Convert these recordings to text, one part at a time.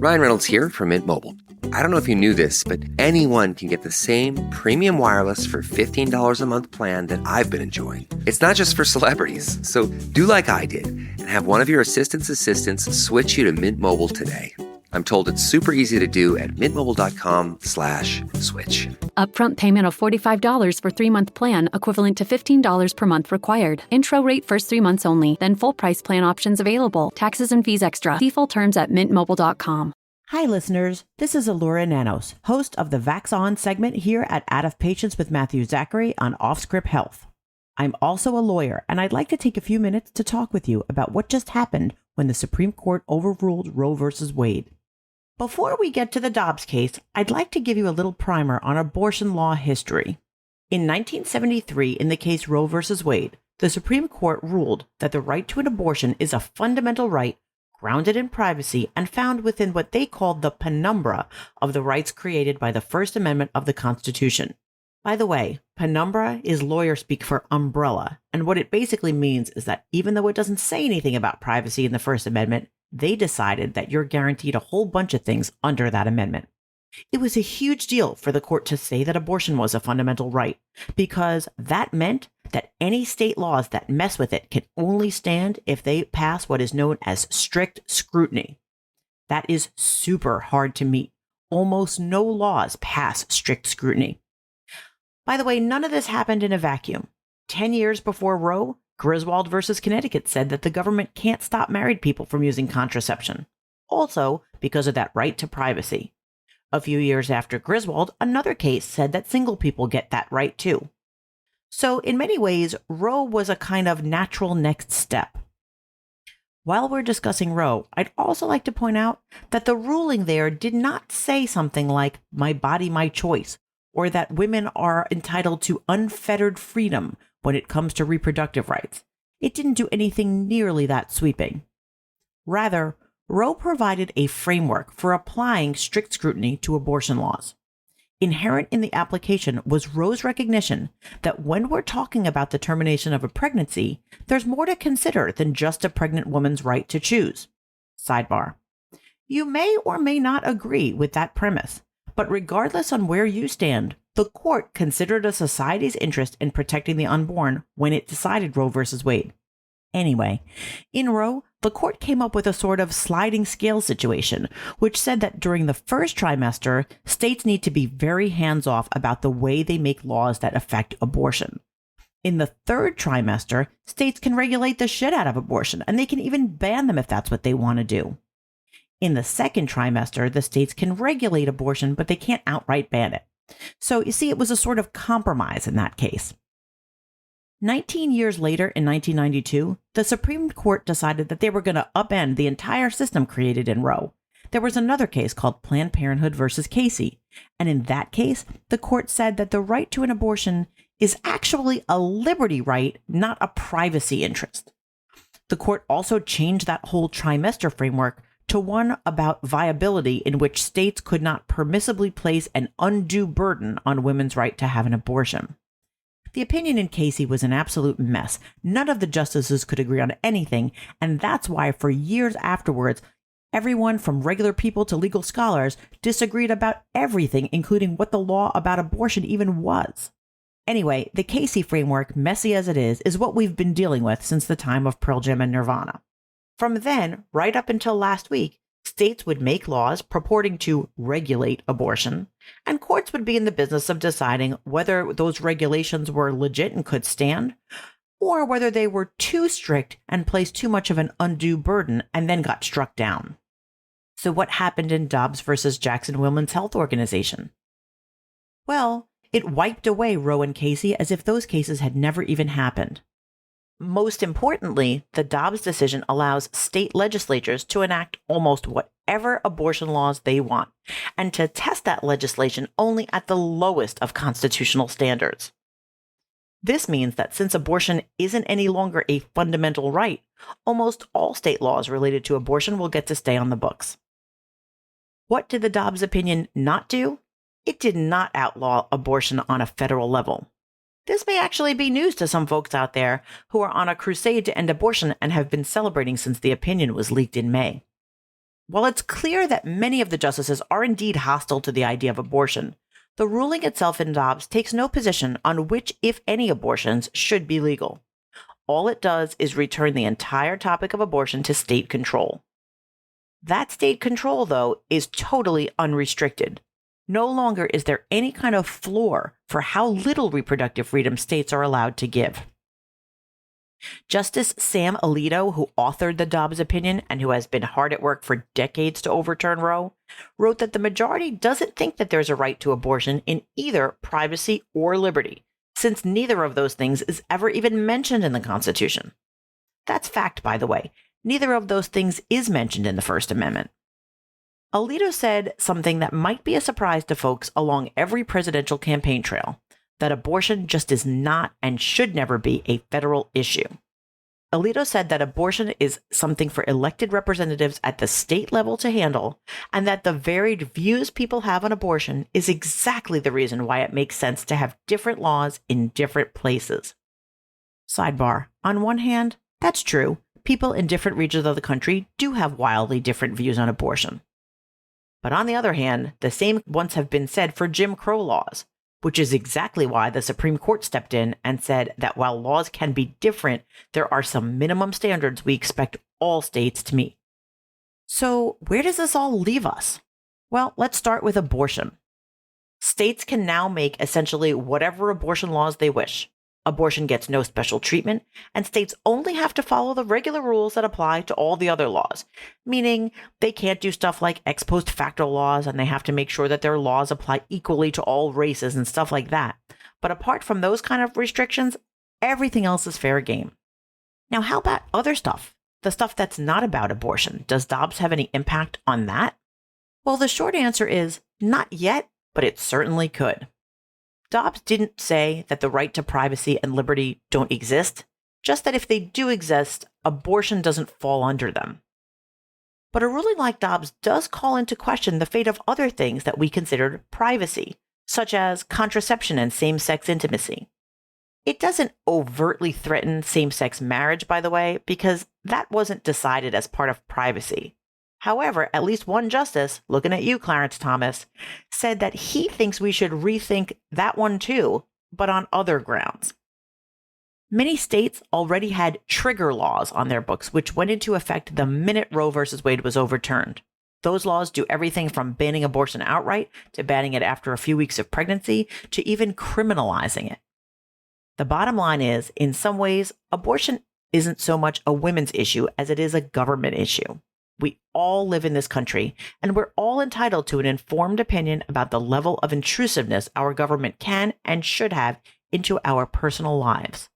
Ryan Reynolds here from Mint Mobile. I don't know if you knew this, but anyone can get the same premium wireless for $15 a month plan that I've been enjoying. It's not just for celebrities. So do like I did and have one of your assistants switch you to Mint Mobile today. I'm told it's super easy to do at mintmobile.com/switch. Upfront payment of $45 for 3-month plan, equivalent to $15 per month required. Intro rate first 3 months only, then full price plan options available. Taxes and fees extra. See full terms at mintmobile.com. Hi, listeners. This is Elura Nanos, host of the Vax On segment here at Out of Patience with Matthew Zachary on Off-Script Health. I'm also a lawyer, and I'd like to take a few minutes to talk with you about what just happened when the Supreme Court overruled Roe v. Wade. Before we get to the Dobbs case, I'd like to give you a little primer on abortion law history. In 1973, in the case Roe v. Wade, the Supreme Court ruled that the right to an abortion is a fundamental right grounded in privacy and found within what they called the penumbra of the rights created by the First Amendment of the Constitution. By the way, penumbra is lawyer speak for umbrella, and what it basically means is that even though it doesn't say anything about privacy in the First Amendment, they decided that you're guaranteed a whole bunch of things under that amendment. It was a huge deal for the court to say that abortion was a fundamental right, because that meant that any state laws that mess with it can only stand if they pass what is known as strict scrutiny. That is super hard to meet. Almost no laws pass strict scrutiny. By the way, none of this happened in a vacuum. 10 years before Roe, Griswold versus Connecticut said that the government can't stop married people from using contraception, also because of that right to privacy. A few years after Griswold, another case said that single people get that right too. So in many ways, Roe was a kind of natural next step. While we're discussing Roe, I'd also like to point out that the ruling there did not say something like, "my body, my choice," or that women are entitled to unfettered freedom when it comes to reproductive rights. It didn't do anything nearly that sweeping. Rather, Roe provided a framework for applying strict scrutiny to abortion laws. Inherent in the application was Roe's recognition that when we're talking about the termination of a pregnancy, there's more to consider than just a pregnant woman's right to choose. Sidebar. You may or may not agree with that premise, but regardless on where you stand, the court considered a society's interest in protecting the unborn when it decided Roe v. Wade. Anyway, in Roe, the court came up with a sort of sliding scale situation, which said that during the first trimester, states need to be very hands-off about the way they make laws that affect abortion. In the third trimester, states can regulate the shit out of abortion, and they can even ban them if that's what they want to do. In the second trimester, the states can regulate abortion, but they can't outright ban it. So you see, it was a sort of compromise in that case. 19 years later, in 1992, the Supreme Court decided that they were going to upend the entire system created in Roe. There was another case called Planned Parenthood versus Casey, and in that case, the court said that the right to an abortion is actually a liberty right, not a privacy interest. The court also changed that whole trimester framework to one about viability, in which states could not permissibly place an undue burden on women's right to have an abortion. The opinion in Casey was an absolute mess. None of the justices could agree on anything, and that's why for years afterwards, everyone from regular people to legal scholars disagreed about everything, including what the law about abortion even was. Anyway, the Casey framework, messy as it is what we've been dealing with since the time of Pearl Jam and Nirvana. From then, right up until last week, states would make laws purporting to regulate abortion, and courts would be in the business of deciding whether those regulations were legit and could stand, or whether they were too strict and placed too much of an undue burden and then got struck down. So what happened in Dobbs versus Jackson Women's Health Organization? Well, it wiped away Roe and Casey as if those cases had never even happened. Most importantly, the Dobbs decision allows state legislatures to enact almost whatever abortion laws they want, and to test that legislation only at the lowest of constitutional standards. This means that since abortion isn't any longer a fundamental right, almost all state laws related to abortion will get to stay on the books. What did the Dobbs opinion not do? It did not outlaw abortion on a federal level. This may actually be news to some folks out there who are on a crusade to end abortion and have been celebrating since the opinion was leaked in May. While it's clear that many of the justices are indeed hostile to the idea of abortion, the ruling itself in Dobbs takes no position on which, if any, abortions should be legal. All it does is return the entire topic of abortion to state control. That state control, though, is totally unrestricted. No longer is there any kind of floor for how little reproductive freedom states are allowed to give. Justice Sam Alito, who authored the Dobbs opinion and who has been hard at work for decades to overturn Roe, wrote that the majority doesn't think that there's a right to abortion in either privacy or liberty, since neither of those things is ever even mentioned in the Constitution. That's fact, by the way. Neither of those things is mentioned in the First Amendment. Alito said something that might be a surprise to folks along every presidential campaign trail, that abortion just is not and should never be a federal issue. Alito said that abortion is something for elected representatives at the state level to handle, and that the varied views people have on abortion is exactly the reason why it makes sense to have different laws in different places. Sidebar: on one hand, that's true. People in different regions of the country do have wildly different views on abortion. But on the other hand, the same once have been said for Jim Crow laws, which is exactly why the Supreme Court stepped in and said that while laws can be different, there are some minimum standards we expect all states to meet. So where does this all leave us? Well, let's start with abortion. States can now make essentially whatever abortion laws they wish. Abortion gets no special treatment, and states only have to follow the regular rules that apply to all the other laws, meaning they can't do stuff like ex post facto laws, and they have to make sure that their laws apply equally to all races and stuff like that. But apart from those kind of restrictions, everything else is fair game. Now, how about other stuff? The stuff that's not about abortion. Does Dobbs have any impact on that? Well, the short answer is not yet, but it certainly could. Dobbs didn't say that the right to privacy and liberty don't exist, just that if they do exist, abortion doesn't fall under them. But a ruling like Dobbs does call into question the fate of other things that we considered privacy, such as contraception and same-sex intimacy. It doesn't overtly threaten same-sex marriage, by the way, because that wasn't decided as part of privacy. However, at least one justice, looking at you, Clarence Thomas, said that he thinks we should rethink that one too, but on other grounds. Many states already had trigger laws on their books, which went into effect the minute Roe v. Wade was overturned. Those laws do everything from banning abortion outright to banning it after a few weeks of pregnancy to even criminalizing it. The bottom line is, in some ways, abortion isn't so much a women's issue as it is a government issue. We all live in this country, and we're all entitled to an informed opinion about the level of intrusiveness our government can and should have into our personal lives.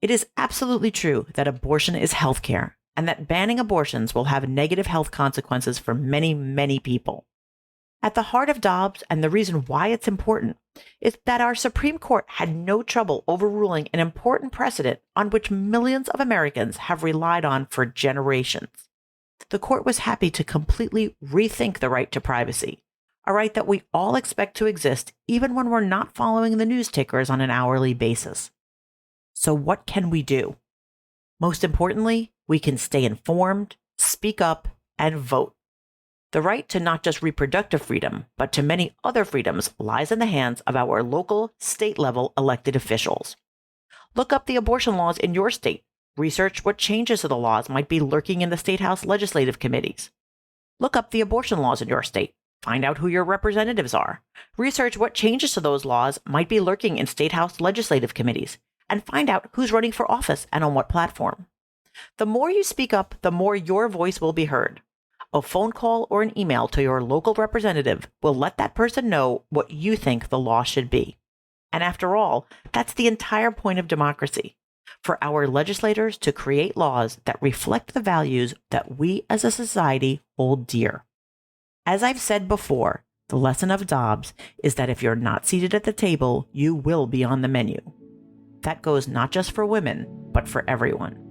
It is absolutely true that abortion is healthcare, and that banning abortions will have negative health consequences for many, many people. At the heart of Dobbs, and the reason why it's important, is that our Supreme Court had no trouble overruling an important precedent on which millions of Americans have relied on for generations. The court was happy to completely rethink the right to privacy, a right that we all expect to exist even when we're not following the news tickers on an hourly basis. So what can we do? Most importantly, we can stay informed, speak up, and vote. The right to not just reproductive freedom, but to many other freedoms lies in the hands of our local, state-level elected officials. Look up the abortion laws in your state. Research what changes to the laws might be lurking in the State House legislative committees. Look up the abortion laws in your state. Find out who your representatives are. Research what changes to those laws might be lurking in State House legislative committees. And find out who's running for office and on what platform. The more you speak up, the more your voice will be heard. A phone call or an email to your local representative will let that person know what you think the law should be. And after all, that's the entire point of democracy. For our legislators to create laws that reflect the values that we as a society hold dear. As I've said before, the lesson of Dobbs is that if you're not seated at the table, you will be on the menu. That goes not just for women, but for everyone.